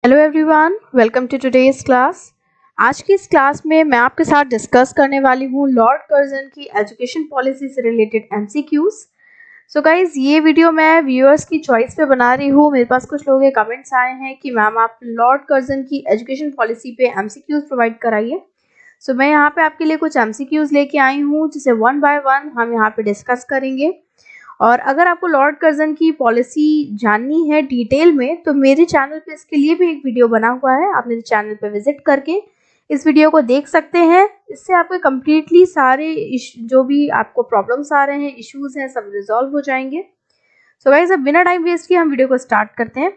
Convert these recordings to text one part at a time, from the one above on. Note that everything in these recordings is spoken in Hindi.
Hello everyone, welcome to today's class. आज की इस क्लास में मैं आपके साथ डिस्कस करने वाली हूँ लॉर्ड कर्जन की एजुकेशन पॉलिसी से रिलेटेड एमसीक्यूज। सो गाइज, ये वीडियो मैं व्यूअर्स की चॉइस पे बना रही हूँ। मेरे पास कुछ लोगों के कमेंट्स आए हैं कि मैम आप लॉर्ड कर्जन की एजुकेशन पॉलिसी पे एमसीक्यूज प्रोवाइड कराइए। सो मैं यहाँ पे आपके लिए कुछ एमसीक्यूज लेके आई हूँ जिसे वन बाय वन हम यहाँ पे डिस्कस करेंगे। और अगर आपको लॉर्ड कर्जन की पॉलिसी जाननी है डिटेल में तो मेरे चैनल पे इसके लिए भी एक वीडियो बना हुआ है। आप मेरे चैनल पे विजिट करके इस वीडियो को देख सकते हैं। इससे आपके कम्प्लीटली सारे जो भी आपको प्रॉब्लम्स आ रहे हैं, इश्यूज हैं, सब रिजॉल्व हो जाएंगे। सो गाइस, अब बिना टाइम वेस्ट किए हम वीडियो को स्टार्ट करते हैं।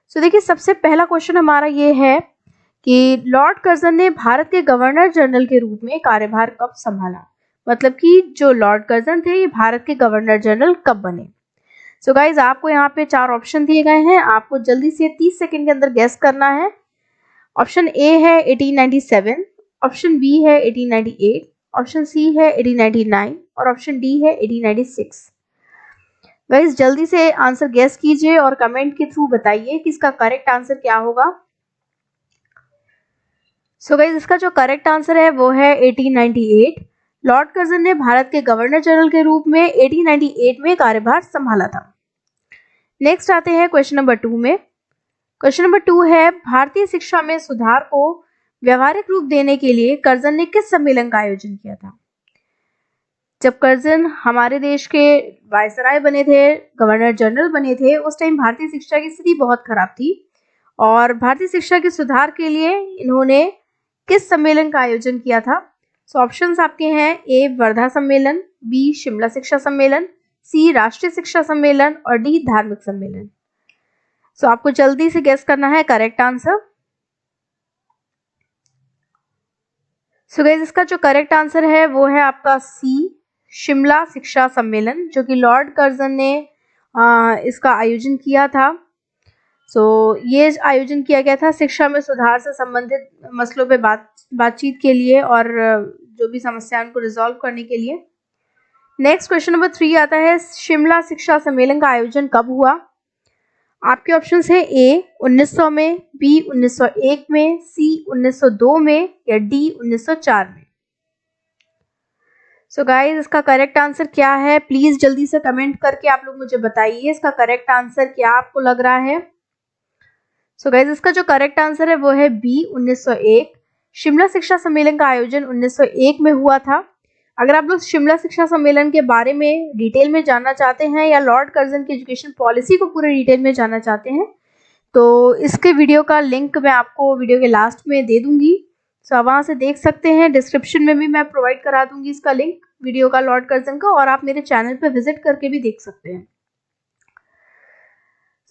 सो देखिए, सबसे पहला क्वेश्चन हमारा ये है कि लॉर्ड कर्जन ने भारत के गवर्नर जनरल के रूप में कार्यभार कब संभाला। मतलब कि जो लॉर्ड कर्जन थे ये भारत के गवर्नर जनरल कब बने। सो गाइज, आपको यहाँ पे 4 ऑप्शन दिए गए हैं। आपको जल्दी से 30 सेकंड के अंदर गेस करना है। ऑप्शन ए है 1897, ऑप्शन बी है 1898, ऑप्शन सी है 1899 और ऑप्शन डी है 1896। गाइज, जल्दी से आंसर गेस कीजिए और कमेंट के थ्रू बताइए कि इसका करेक्ट आंसर क्या होगा। सो गाइज, इसका जो करेक्ट आंसर है वो है 1898। लॉर्ड कर्जन ने भारत के गवर्नर जनरल के रूप में 1898 में कार्यभार संभाला था। नेक्स्ट आते हैं क्वेश्चन नंबर 2 में। क्वेश्चन नंबर 2 है, भारतीय शिक्षा में सुधार को व्यवहारिक रूप देने के लिए कर्जन ने किस सम्मेलन का आयोजन किया था। जब कर्जन हमारे देश के वायसराय बने थे, गवर्नर जनरल बने थे, उस टाइम भारतीय शिक्षा की स्थिति बहुत खराब थी और भारतीय शिक्षा के सुधार के लिए इन्होंने किस सम्मेलन का आयोजन किया था। सो ऑप्शंस आपके हैं, ए वर्धा सम्मेलन, बी शिमला शिक्षा सम्मेलन, सी राष्ट्रीय शिक्षा सम्मेलन और डी धार्मिक सम्मेलन। सो आपको जल्दी से गेस करना है करेक्ट आंसर। सो गाइस, इसका जो करेक्ट आंसर है वो है आपका सी शिमला शिक्षा सम्मेलन, जो कि लॉर्ड कर्जन ने इसका आयोजन किया था। ये आयोजन किया गया था शिक्षा में सुधार से संबंधित मसलों पे बातचीत के लिए और जो भी समस्या उनको रिजॉल्व करने के लिए। नेक्स्ट क्वेश्चन नंबर 3 आता है, शिमला शिक्षा सम्मेलन का आयोजन कब हुआ। आपके ऑप्शन है, ए 1900 में, बी 1901 में, सी 1902 में या डी 1904 में। सो गाइस, इसका करेक्ट आंसर क्या है, प्लीज जल्दी से कमेंट करके आप लोग मुझे बताइए इसका करेक्ट आंसर क्या आपको लग रहा है। सो गाइस, इसका जो करेक्ट आंसर है वो है बी 1901। शिमला शिक्षा सम्मेलन का आयोजन 1901 में हुआ था। अगर आप लोग शिमला शिक्षा सम्मेलन के बारे में डिटेल में जानना चाहते हैं या लॉर्ड कर्जन की एजुकेशन पॉलिसी को पूरे डिटेल में जानना चाहते हैं तो इसके वीडियो का लिंक मैं आपको वीडियो के लास्ट में दे दूंगी। सो आप वहां से देख सकते हैं। डिस्क्रिप्शन में भी मैं प्रोवाइड करा दूंगी इसका लिंक वीडियो का, लॉर्ड कर्जन का, और आप मेरे चैनल पर विजिट करके भी देख सकते हैं।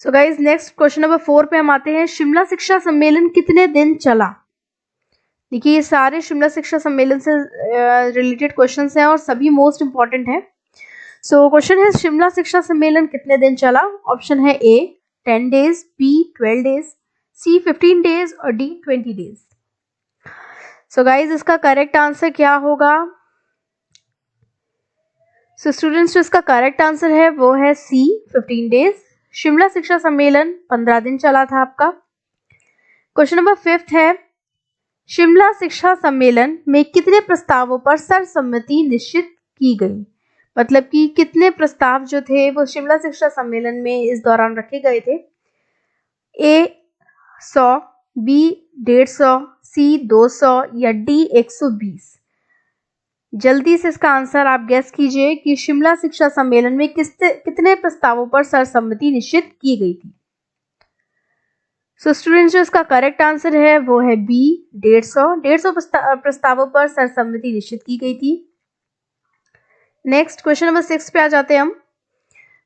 So guys, next question number 4 पे हम आते हैं। शिमला शिक्षा सम्मेलन कितने दिन चला। देखिए, ये सारे शिमला शिक्षा सम्मेलन से रिलेटेड क्वेश्चंस हैं और सभी मोस्ट इंपॉर्टेंट हैं। सो क्वेश्चन है, शिमला शिक्षा सम्मेलन कितने दिन चला। ऑप्शन है, ए 10 डेज, बी 12 डेज, सी 15 डेज और डी 20 डेज। सो गाइज, इसका करेक्ट आंसर क्या होगा। सो स्टूडेंट्स, जो इसका करेक्ट आंसर है वो है सी 15 डेज। शिमला शिक्षा सम्मेलन 15 दिन चला था आपका। क्वेश्चन नंबर 5 है, शिमला शिक्षा सम्मेलन में कितने प्रस्तावों पर सर्वसम्मति निश्चित की गई। मतलब कि कितने प्रस्ताव जो थे वो शिमला शिक्षा सम्मेलन में इस दौरान रखे गए थे। ए 100, बी 150, सी 200 या डी 120। जल्दी से इसका आंसर आप गेस कीजिए कि शिमला शिक्षा सम्मेलन में कितने प्रस्तावों पर सर्वसम्मति निश्चित की गई थी। सो स्टूडेंट्स, जो इसका करेक्ट आंसर है वो है बी 150 प्रस्तावों पर सर्वसम्मति निश्चित की गई थी। नेक्स्ट क्वेश्चन नंबर 6 पे आ जाते हैं हम।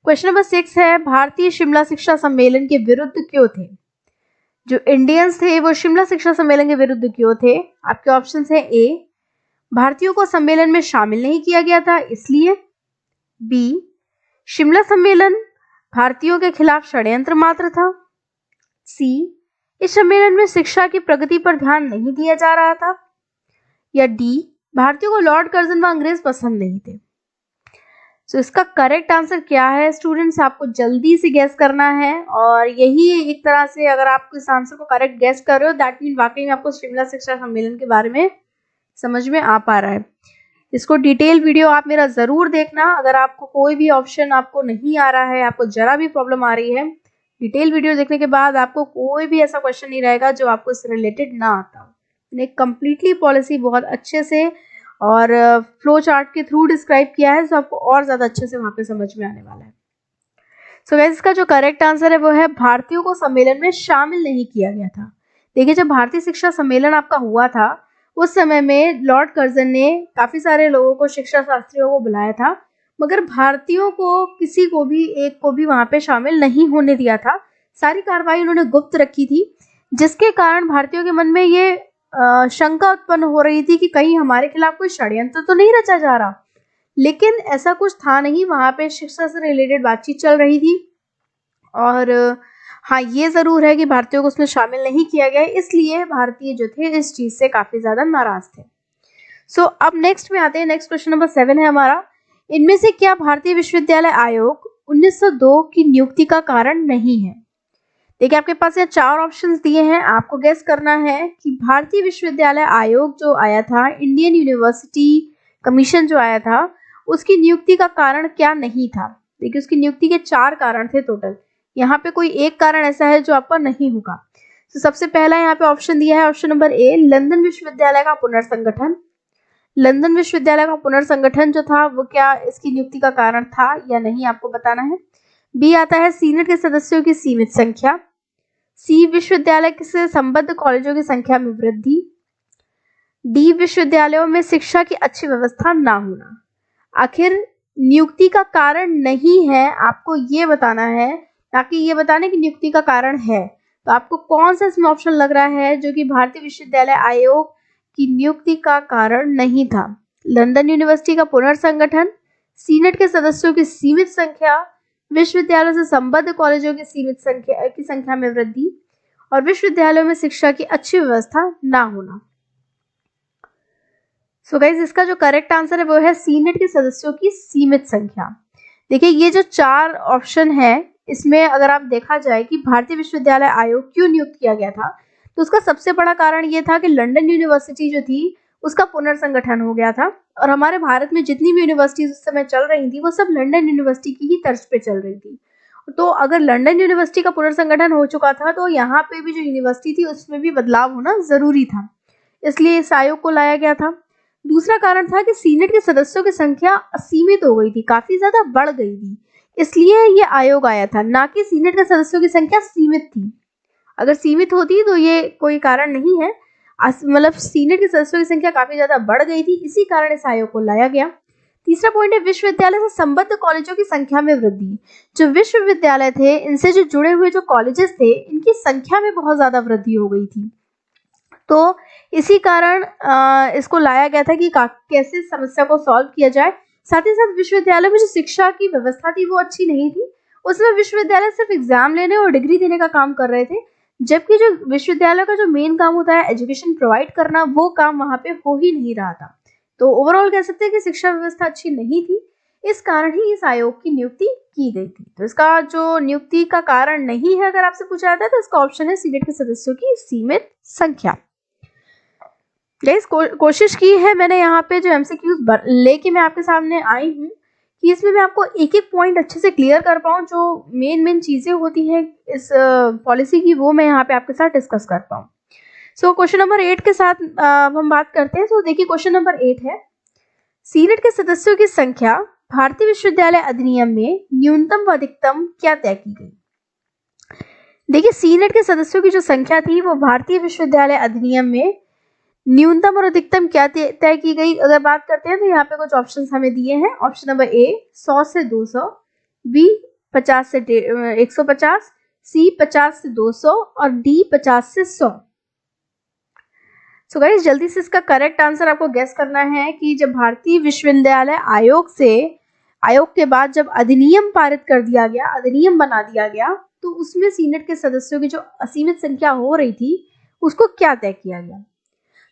क्वेश्चन नंबर 6 है, भारतीय शिमला शिक्षा सम्मेलन के विरुद्ध क्यों थे। जो इंडियंस थे वो शिमला शिक्षा सम्मेलन के विरुद्ध क्यों थे। आपके ऑप्शन है, ए भारतीयों को सम्मेलन में शामिल नहीं किया गया था इसलिए, बी शिमला सम्मेलन भारतीयों के खिलाफ षड्यंत्र मात्र था, सी इस सम्मेलन में शिक्षा की प्रगति पर ध्यान नहीं दिया जा रहा था या डी भारतीयों को लॉर्ड कर्जन व अंग्रेज पसंद नहीं थे। सो इसका करेक्ट आंसर क्या है स्टूडेंट्स, आपको जल्दी से गैस करना है। और यही एक तरह से अगर आप इस आंसर को करेक्ट गैस कर रहे हो दैट मीन वाकई में आपको शिमला शिक्षा सम्मेलन के बारे में समझ में आ पा रहा है। इसको डिटेल वीडियो आप मेरा जरूर देखना। अगर आपको कोई भी ऑप्शन आपको नहीं आ रहा है, आपको जरा भी प्रॉब्लम आ रही है, डिटेल वीडियो देखने के बाद आपको कोई भी ऐसा क्वेश्चन नहीं रहेगा जो आपको इससे रिलेटेड ना आता हो। मैंने कंप्लीटली पॉलिसी बहुत अच्छे से और फ्लो चार्ट के थ्रू डिस्क्राइब किया है, तो आपको और ज़्यादा अच्छे से वहाँ पे समझ में आने वाला है। सो गाइस इसका जो करेक्ट आंसर है वो है भारतीयों को सम्मेलन में शामिल नहीं किया गया था। देखिए जब भारतीय शिक्षा सम्मेलन आपका हुआ था उस समय में लॉर्ड कर्जन ने काफ़ी सारे लोगों को, शिक्षा शास्त्रियों को बुलाया था, मगर भारतीयों को किसी को भी एक को भी वहाँ पे शामिल नहीं होने दिया था। सारी कार्रवाई उन्होंने गुप्त रखी थी, जिसके कारण भारतीयों के मन में ये शंका उत्पन्न हो रही थी कि कहीं हमारे खिलाफ कोई षड्यंत्र तो नहीं रचा जा रहा। लेकिन ऐसा कुछ था नहीं, वहाँ पे शिक्षा से रिलेटेड बातचीत चल रही थी। और हाँ ये ज़रूर है कि भारतीयों को उसमें शामिल नहीं किया गया, इसलिए भारतीय जो थे इस चीज़ से काफ़ी ज़्यादा नाराज थे। सो अब नेक्स्ट में आते हैं। नेक्स्ट क्वेश्चन नंबर 7 है हमारा, इनमें से क्या भारतीय विश्वविद्यालय आयोग 1902 की नियुक्ति का कारण नहीं है। देखिए आपके पास यहाँ 4 ऑप्शंस दिए हैं, आपको गेस करना है कि भारतीय विश्वविद्यालय आयोग जो आया था, इंडियन यूनिवर्सिटी कमीशन जो आया था, उसकी नियुक्ति का कारण क्या नहीं था। देखिए उसकी नियुक्ति के 4 कारण थे टोटल, यहाँ पे कोई एक कारण ऐसा है जो आपका नहीं होगा। तो सबसे पहला यहाँ पे ऑप्शन दिया है, ऑप्शन नंबर ए, लंदन विश्वविद्यालय का पुनर्संगठन। लंदन विश्वविद्यालय का पुनर्संगठन जो था वो क्या इसकी नियुक्ति का कारण था या नहीं, आपको बताना है। बी आता है सीनेट के सदस्यों की सीमित संख्या। सी, विश्वविद्यालय से संबद्ध कॉलेजों की संख्या में वृद्धि। डी, विश्वविद्यालयों में शिक्षा की अच्छी व्यवस्था ना होना। आखिर नियुक्ति का कारण नहीं है, आपको ये बताना है, ताकि ये बताने की नियुक्ति का कारण है। तो आपको कौन सा इसमें ऑप्शन लग रहा है जो कि भारतीय विश्वविद्यालय आयोग की नियुक्ति का कारण नहीं था। लंदन यूनिवर्सिटी का पुनर्संगठन, सीनेट के सदस्यों की सीमित संख्या, विश्वविद्यालयों से संबद्ध कॉलेजों की सीमित संख्या में वृद्धि और विश्वविद्यालयों में शिक्षा की अच्छी व्यवस्था ना होना। सो गाइस इसका जो करेक्ट आंसर है वो है सीनेट के सदस्यों की सीमित संख्या। देखिए ये जो 4 ऑप्शन है इसमें अगर आप देखा जाए कि भारतीय विश्वविद्यालय आयोग क्यों नियुक्त किया गया था, तो उसका सबसे बड़ा कारण ये था कि लंदन यूनिवर्सिटी जो थी उसका पुनर्संगठन हो गया था और हमारे भारत में जितनी भी यूनिवर्सिटीज उस समय चल रही थी वो सब लंदन यूनिवर्सिटी की ही तर्ज पे चल रही थी। तो अगर लंदन यूनिवर्सिटी का पुनर्संगठन हो चुका था तो यहाँ पे भी जो यूनिवर्सिटी थी उसमें भी बदलाव होना जरूरी था, इसलिए इस आयोग को लाया गया था। दूसरा कारण था कि सीनेट के सदस्यों की संख्या असीमित हो गई थी, काफी ज्यादा बढ़ गई थी, इसलिए ये आयोग आया था, ना कि सीनेट के सदस्यों की संख्या सीमित थी। अगर सीमित होती तो ये कोई कारण नहीं है, मतलब सीनेट के सदस्यों की संख्या काफी ज्यादा बढ़ गई थी, इसी कारण इस आयोग को लाया गया। तीसरा पॉइंट है विश्वविद्यालय से संबद्ध कॉलेजों की संख्या में वृद्धि। जो विश्वविद्यालय थे इनसे जो जुड़े हुए जो कॉलेजेस थे इनकी संख्या में बहुत ज्यादा वृद्धि हो गई थी, तो इसी कारण इसको लाया गया था कि कैसे समस्या को सॉल्व किया जाए। साथ ही साथ विश्वविद्यालय में जो शिक्षा की व्यवस्था थी वो अच्छी नहीं थी, उसमें विश्वविद्यालय सिर्फ एग्जाम लेने और डिग्री देने का काम कर रहे थे, जबकि जो विश्वविद्यालय का जो मेन काम होता है एजुकेशन प्रोवाइड करना, वो काम वहाँ पे हो ही नहीं रहा था। तो ओवरऑल कह सकते हैं कि शिक्षा व्यवस्था अच्छी नहीं थी, इस कारण ही इस आयोग की नियुक्ति की गई थी। तो इसका जो नियुक्ति का कारण नहीं है अगर आपसे पूछा जाता है तो इसका ऑप्शन है सीनेट के सदस्यों की सीमित संख्या। गाइस कोशिश की है मैंने यहाँ पे जो एमसीक्यूज लेके मैं आपके सामने आई हूँ कि इसमें मैं आपको एक एक पॉइंट अच्छे से क्लियर कर पाऊँ, जो मेन चीज़ें होती हैं इस पॉलिसी की वो मैं यहाँ पे आपके साथ डिस्कस कर पाऊँ। सो क्वेश्चन नंबर 8 के साथ हम बात करते हैं। तो देखिए क्वेश्चन नंबर 8 है, सीनेट के सदस्यों की संख्या भारतीय विश्वविद्यालय अधिनियम में न्यूनतम व अधिकतम क्या तय की गई। देखिए सीनेट के सदस्यों की जो संख्या थी वो भारतीय विश्वविद्यालय अधिनियम में न्यूनतम और अधिकतम क्या तय की गई, अगर बात करते हैं तो यहाँ पे कुछ ऑप्शंस हमें दिए हैं। ऑप्शन नंबर ए 100 से 200, बी 50 से 150, सी 50 से 200 और डी 50 से 100। सो गाइस जल्दी से इसका करेक्ट आंसर आपको गेस करना है कि जब भारतीय विश्वविद्यालय आयोग के बाद जब अधिनियम पारित कर दिया गया, अधिनियम बना दिया गया, तो उसमें सीनेट के सदस्यों की जो असीमित संख्या हो रही थी उसको क्या तय किया गया।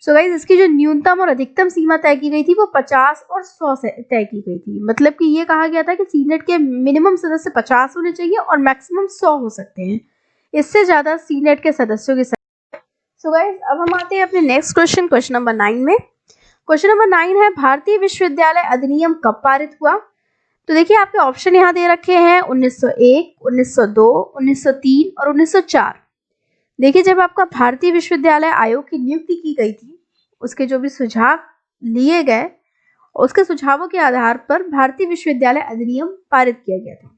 सो गाइज इसकी जो न्यूनतम और अधिकतम सीमा तय की गई थी वो 50 और 100 से तय की गई थी। मतलब कि ये कहा गया था कि सीनेट के मिनिमम सदस्य 50 होने चाहिए और मैक्सिमम 100 हो सकते हैं, इससे ज्यादा सीनेट के सदस्यों की संख्या। सो गाइज अब हम आते हैं अपने नेक्स्ट क्वेश्चन नंबर 9 में। क्वेश्चन नंबर 9 है भारतीय विश्वविद्यालय अधिनियम कब पारित हुआ? तो देखिए आपके ऑप्शन यहाँ दे रखे हैं 1901, 1902, 1903 और 1904। देखिए जब आपका भारतीय विश्वविद्यालय आयोग की नियुक्ति की गई थी, उसके जो भी सुझाव लिए गए, उसके सुझावों के आधार पर भारतीय विश्वविद्यालय अधिनियम पारित किया गया था।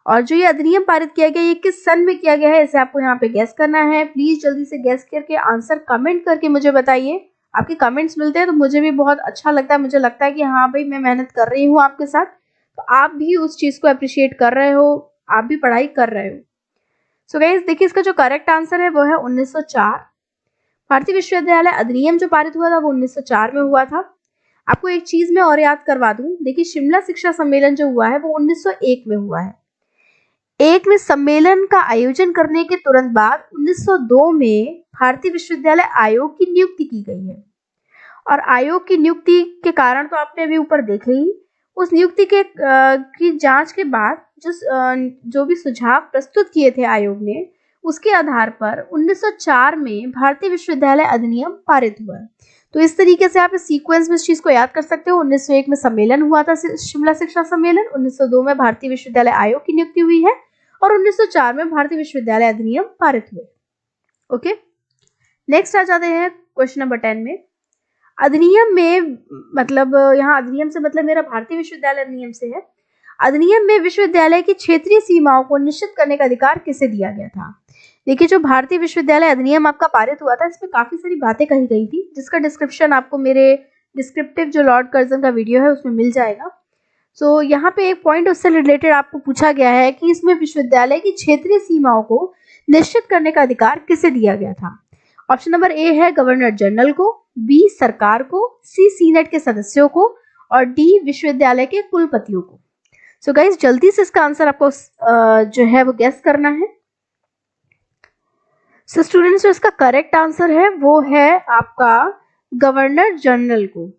और जो ये अधिनियम पारित किया गया, ये किस सन में किया गया है, इसे आपको यहाँ पे गैस करना है। प्लीज जल्दी से गैस करके आंसर कमेंट करके मुझे बताइए। आपके कमेंट्स मिलते हैं तो मुझे भी बहुत अच्छा लगता है, मुझे लगता है कि हाँ भाई मैं मेहनत कर रही हूँ आपके साथ, तो आप भी उस चीज को अप्रिशिएट कर रहे हो, आप भी पढ़ाई कर रहे हो। सो गाइस देखिए इसका जो करेक्ट आंसर है वो है 1904। भारतीय विश्वविद्यालय अधिनियम जो पारित हुआ था वो 1904 में हुआ था। आपको एक चीज मैं और याद करवा दूं, देखिए शिमला शिक्षा सम्मेलन जो हुआ है वो 1901 में हुआ है। एक में सम्मेलन का आयोजन करने के तुरंत बाद 1902 में भारतीय विश्वविद्यालय आयोग की नियुक्ति की गई है। और आयोग की नियुक्ति के कारण तो आपने अभी ऊपर देखे ही, उस नियुक्ति के की जांच के बाद जो भी सुझाव प्रस्तुत किए थे आयोग ने, उसके आधार पर 1904 में भारतीय विश्वविद्यालय अधिनियम पारित हुआ है। तो इस तरीके से आप इस सीक्वेंस में इस चीज को याद कर सकते हो। 1901 में सम्मेलन हुआ था शिमला शिक्षा सम्मेलन, 1902 में भारतीय विश्वविद्यालय आयोग की नियुक्ति हुई है और 1904 में भारतीय विश्वविद्यालय अधिनियम पारित हुए। ओके, नेक्स्ट आ जाते हैं क्वेश्चन नंबर 10 में। अधिनियम में मतलब यहाँ अधिनियम से मतलब मेरा भारतीय विश्वविद्यालय अधिनियम से है। अधिनियम में विश्वविद्यालय की क्षेत्रीय सीमाओं को निश्चित करने का अधिकार किसे दिया गया था? देखिए जो भारतीय विश्वविद्यालय अधिनियम आपका पारित हुआ था, इसमें काफी सारी बातें कही गई थी, जिसका डिस्क्रिप्शन आपको मेरे डिस्क्रिप्टिव जो लॉर्ड कर्जन का वीडियो है उसमें मिल जाएगा। सो यहाँ पे एक पॉइंट उससे रिलेटेड आपको पूछा गया है कि इसमें विश्वविद्यालय की क्षेत्रीय सीमाओं को निश्चित करने का अधिकार किसे दिया गया था? ऑप्शन नंबर ए है गवर्नर जनरल को, बी सरकार को, सी सीनेट के सदस्यों को और डी विश्वविद्यालय के कुलपतियों को। सो गाइस जल्दी से इसका आंसर आपको जो है वो गैस करना है। सो स्टूडेंट्स जो इसका करेक्ट आंसर है वो है आपका गवर्नर जनरल को।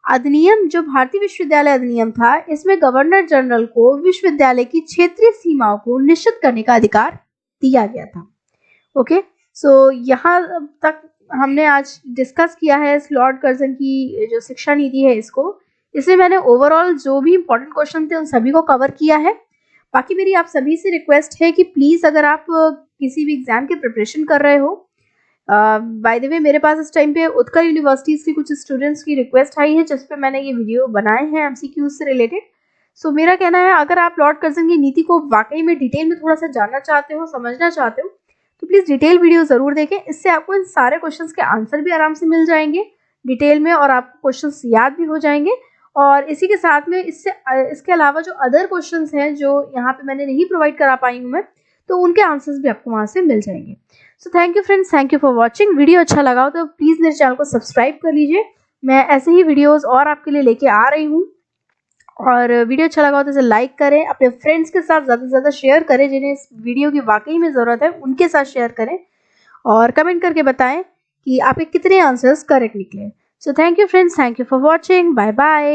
अधिनियम जो भारतीय विश्वविद्यालय अधिनियम था, इसमें गवर्नर जनरल को विश्वविद्यालय की क्षेत्रीय सीमाओं को निश्चित करने का अधिकार दिया गया था। ओके, सो यहाँ तक हमने आज डिस्कस किया है इस लॉर्ड कर्जन की जो शिक्षा नीति है इसमें मैंने ओवरऑल जो भी इंपॉर्टेंट क्वेश्चन थे उन सभी को कवर किया है। बाकी मेरी आप सभी से रिक्वेस्ट है कि प्लीज अगर आप किसी भी एग्जाम की प्रिपरेशन कर रहे हो, बाय द वे मेरे पास इस टाइम पे उत्कल यूनिवर्सिटीज की कुछ स्टूडेंट्स की रिक्वेस्ट आई है जिस पे मैंने ये वीडियो बनाए हैं एमसीक्यूज से रिलेटेड। सो मेरा कहना है अगर आप लॉर्ड कर्जन की नीति को वाकई में डिटेल में थोड़ा सा जानना चाहते हो, समझना चाहते हो, तो प्लीज डिटेल वीडियो जरूर देखें। इससे आपको इन सारे क्वेश्चंस के आंसर भी आराम से मिल जाएंगे डिटेल में और आपको क्वेश्चंस याद भी हो जाएंगे। और इसी के साथ में इसके अलावा जो अदर क्वेश्चंस हैं जो यहाँ पे मैंने नहीं प्रोवाइड करा पाई हूँ मैं, तो उनके आंसर्स भी आपको वहाँ से मिल जाएंगे। सो thank you friends, thank you for watching. Video अच्छा लगा हो तो प्लीज मेरे चैनल को सब्सक्राइब कर लीजिए। मैं ऐसे ही वीडियोज और आपके लिए लेके आ रही हूँ। और वीडियो अच्छा लगा हो तो इसे लाइक करें, अपने फ्रेंड्स के साथ ज़्यादा से ज़्यादा शेयर करें, जिन्हें इस वीडियो की वाकई में ज़रूरत है उनके साथ शेयर करें और कमेंट करके बताएं कि आपके कितने आंसर्स करेक्ट निकले। So thank you friends, thank you for watching, bye bye.